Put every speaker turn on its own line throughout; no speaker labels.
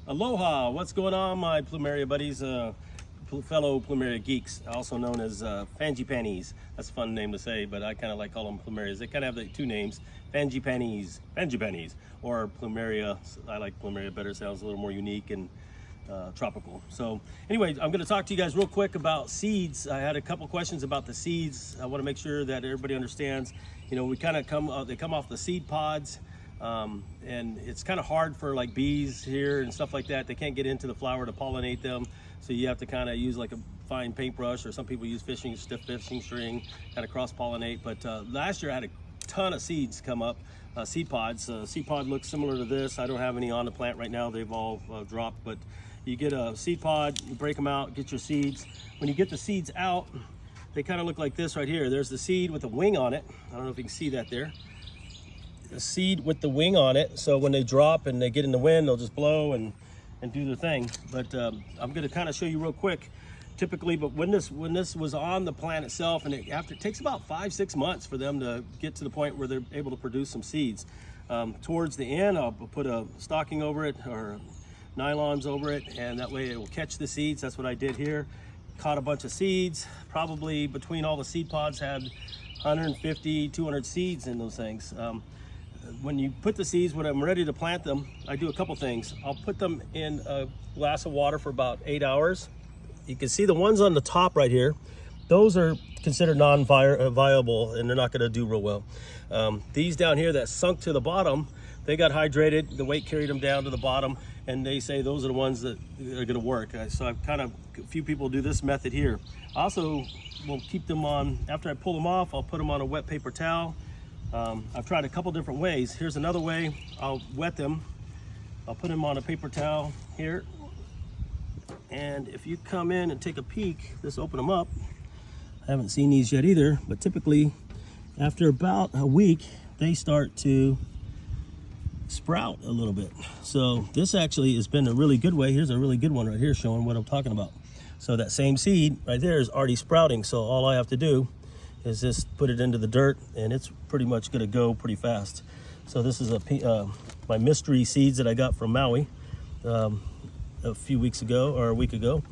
Aloha, what's going on, my Plumeria buddies, fellow Plumeria geeks, also known as Fangipanis. That's a fun name to say, but I kind of like calling them Plumerias. They kind of have the two names, Fangipanis, or Plumeria. I like Plumeria better, sounds a little more unique and tropical. So anyway, I'm going to talk to you guys real quick about seeds. I had a couple questions about the seeds. I want to make sure that everybody understands. You know, we kind of they come off the seed pods. And it's kind of hard for like bees here and stuff like that. They can't get into the flower to pollinate them, so you have to kind of use like a fine paintbrush, or some people use stiff fishing string, kind of cross pollinate. But last year I had a ton of seeds come up, seed pods. Seed pod looks similar to this. I don't have any on the plant right now, they've all dropped, but you get a seed pod, you break them out, get your seeds. When you get the seeds out, they kind of look like this right here. There's the seed with a wing on it. I don't know if you can see that there. A seed with the wing on it, so when they drop and they get in the wind, they'll just blow and do their thing. But I'm going to kind of show you real quick typically, but when this was on the plant itself, and it takes about 5-6 months for them to get to the point where they're able to produce some seeds. Towards the end, I'll put a stocking over it or nylons over it, and that way it will catch the seeds. That's what I did here. Caught a bunch of seeds, probably between all the seed pods had 150, 200 seeds in those things. When you put the seeds, when I'm ready to plant them, I do a couple things. I'll put them in a glass of water for about 8 hours. You can see the ones on the top right here, those are considered non-viable and they're not going to do real well. These down here that sunk to the bottom, they got hydrated, the weight carried them down to the bottom, and they say those are the ones that are going to work. So I've a few people do this method here. Also, we'll keep them on, after I pull them off, I'll put them on a wet paper towel. I've tried a couple different ways. Here's another way. I'll wet them. I'll put them on a paper towel here. And if you come in and take a peek, just open them up. I haven't seen these yet either, but typically after about a week, they start to sprout a little bit. So this actually has been a really good way. Here's a really good one right here showing what I'm talking about. So that same seed right there is already sprouting. So all I have to do is just put it into the dirt, and it's pretty much going to go pretty fast. So this is my mystery seeds that I got from Maui a few weeks ago, or a week ago.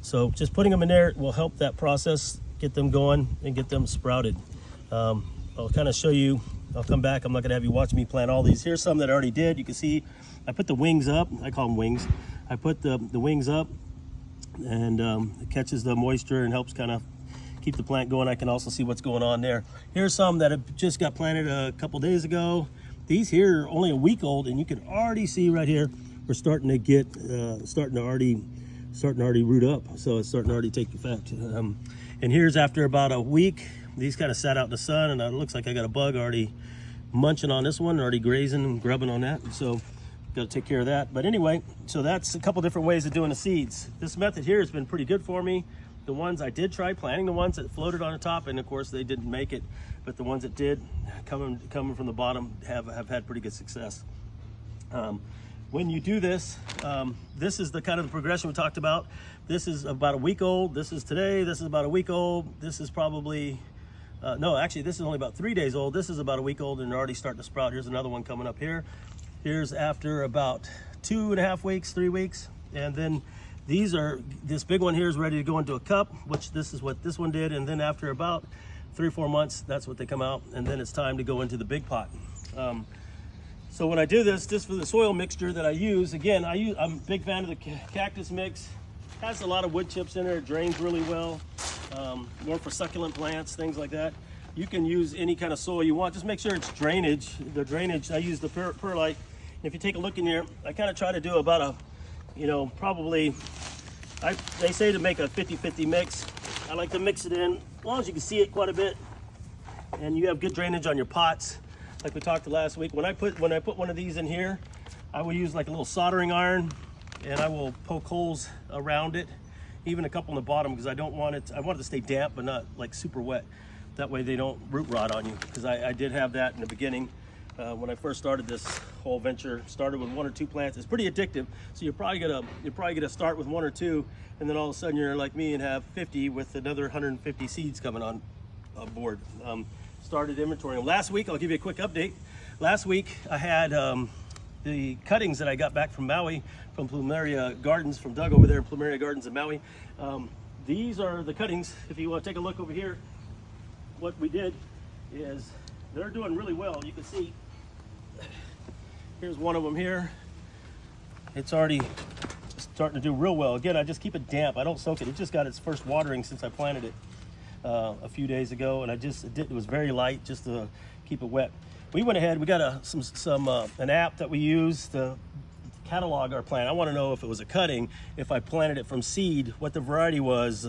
So just putting them in there will help that process, get them going and get them sprouted. I'll kind of show you. I'll come back. I'm not going to have you watch me plant all these. Here's some that I already did. You can see I put the wings up. I call them wings. I put the wings up, and it catches the moisture and helps kind of keep the plant going. I can also see what's going on there. Here's some that have just got planted a couple days ago. These here are only a week old, and you can already see right here we're starting to get starting to already root up. So it's starting to already take effect. And here's after about a week. These kind of sat out in the sun, and it looks like I got a bug already munching on this one, already grazing and grubbing on that. So got to take care of that. But anyway, so that's a couple different ways of doing the seeds. This method here has been pretty good for me. The ones I did try planting, the ones that floated on the top, and of course they didn't make it, but the ones that did, coming from the bottom, have had pretty good success. When you do this, this is the kind of the progression we talked about. This is about a week old. This is today. This is about a week old. This is probably, no, actually this is only about 3 days old. This is about a week old, and they're already starting to sprout. Here's another one coming up here. Here's after about 2.5 weeks, 3 weeks, and then this big one here is ready to go into a cup, which this is what this one did. And then after about 3 or 4 months, that's what they come out. And then it's time to go into the big pot. So when I do this, just for the soil mixture that I use, again, I'm a big fan of the cactus mix. It has a lot of wood chips in there. It drains really well. More for succulent plants, things like that. You can use any kind of soil you want. Just make sure it's drainage. The drainage, I use the perlite. If you take a look in here, I kind of try to do about probably, they say to make a 50-50 mix. I like to mix it in, as long as you can see it quite a bit, and you have good drainage on your pots, like we talked last week. When I put one of these in here, I will use like a little soldering iron, and I will poke holes around it, even a couple in the bottom, because I want it to stay damp, but not like super wet. That way they don't root rot on you, because I did have that in the beginning. When I first started this whole venture, started with 1 or 2 plants. It's pretty addictive. So you're probably gonna start with 1 or 2, and then all of a sudden you're like me and have 50 with another 150 seeds coming on board. Started inventorying. Last week, I'll give you a quick update. Last week I had the cuttings that I got back from Maui, from Plumeria Gardens, from Doug over there in Plumeria Gardens in Maui. These are the cuttings. If you want to take a look over here, what we did is they're doing really well. You can see, here's one of them here. It's already starting to do real well. Again, I just keep it damp. I don't soak it. It just got its first watering since I planted it a few days ago, and it was very light just to keep it wet. We went ahead, we got an app that we use to catalog our plant. I want to know if it was a cutting, if I planted it from seed, what the variety was,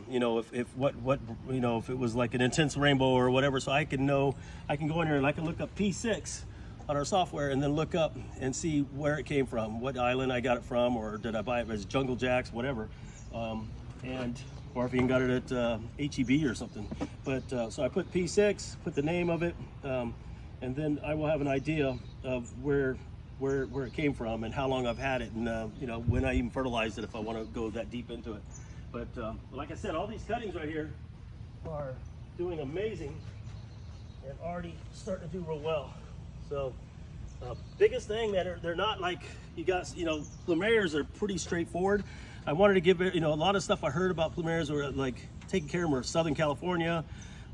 you know, if it was like an intense rainbow or whatever, so I can know. I can go in here and I can look up P6 on our software and then look up and see where it came from, what island I got it from, or did I buy it as Jungle Jacks, whatever, or if you even got it at HEB or something. But so I put P6, put the name of it, and then I will have an idea of where it came from and how long I've had it, and you know, when I even fertilized it, if I want to go that deep into it. But like I said, all these cuttings right here are doing amazing and already starting to do real well. So biggest thing that they're not like you guys, you know, Plumerias are pretty straightforward. I wanted to give it, you know, a lot of stuff I heard about Plumerias were like taking care of them, or Southern California.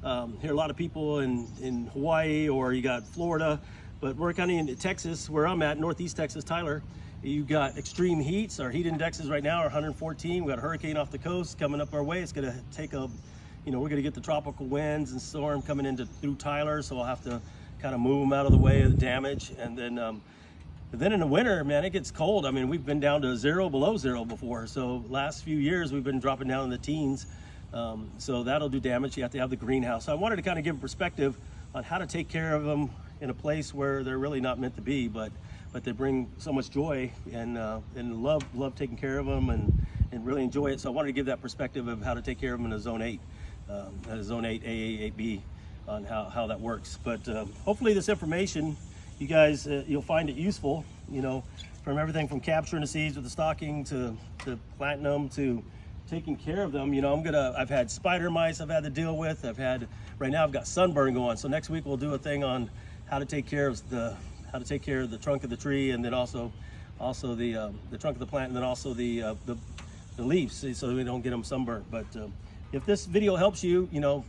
Hear a lot of people in Hawaii, or you got Florida, but we're kind of in Texas, where I'm at, Northeast Texas, Tyler. You got extreme heats. Our heat indexes right now are 114. We got a hurricane off the coast coming up our way. It's going to take a, you know, we're going to get the tropical winds and storm coming through Tyler, so I'll have to kind of move them out of the way of the damage. And then in the winter, man, it gets cold. I mean, we've been down to below zero before. So last few years we've been dropping down in the teens. So that'll do damage. You have to have the greenhouse. So I wanted to kind of give a perspective on how to take care of them in a place where they're really not meant to be, but they bring so much joy, and love taking care of them, and really enjoy it. So I wanted to give that perspective of how to take care of them in a zone 8, zone 8 AA 8B, on how that works. But hopefully this information, you guys, you'll find it useful, you know, from everything from capturing the seeds with the stocking to planting them to taking care of them. You know, I've had spider mice I've had to deal with. Right now I've got sunburn going. So next week we'll do a thing on how to take care of the trunk of the tree, and then also the trunk of the plant, and then also the leaves, so we don't get them sunburned. But if this video helps you, you know,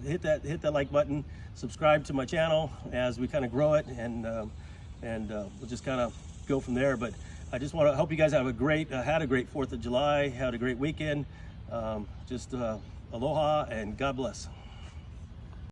hit that like button, subscribe to my channel as we kind of grow it, and we'll just kind of go from there. But I just want to hope you guys have had a great 4th of July, had a great weekend. Aloha and God bless.